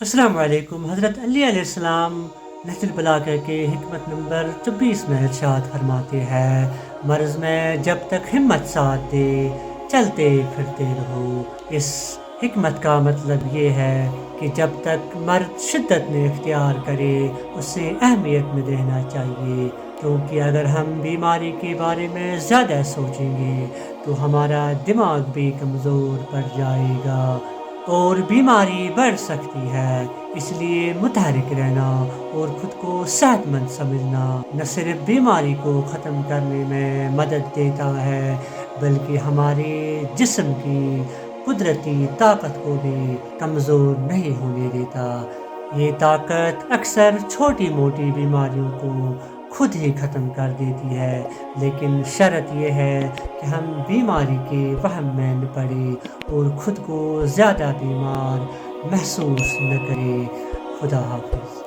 السلام علیکم۔ حضرت علی علیہ السلام نہج البلاغہ کے حکمت نمبر 24 میں ارشاد فرماتے ہیں، مرض میں جب تک ہمت ساتھ دے چلتے پھرتے رہو۔ اس حکمت کا مطلب یہ ہے کہ جب تک مرد شدت میں اختیار کرے اسے اہمیت میں دینا چاہیے، کیونکہ اگر ہم بیماری کے بارے میں زیادہ سوچیں گے تو ہمارا دماغ بھی کمزور پڑ جائے گا اور بیماری بڑھ سکتی ہے۔ اس لیے متحرک رہنا اور خود کو صحت مند سمجھنا نہ صرف بیماری کو ختم کرنے میں مدد دیتا ہے بلکہ ہمارے جسم کی قدرتی طاقت کو بھی کمزور نہیں ہونے دیتا۔ یہ طاقت اکثر چھوٹی موٹی بیماریوں کو خود ہی ختم کر دیتی ہے، لیکن شرط یہ ہے کہ ہم بیماری کے وہم میں نہ پڑیں اور خود کو زیادہ بیمار محسوس نہ کریں۔ خدا حافظ۔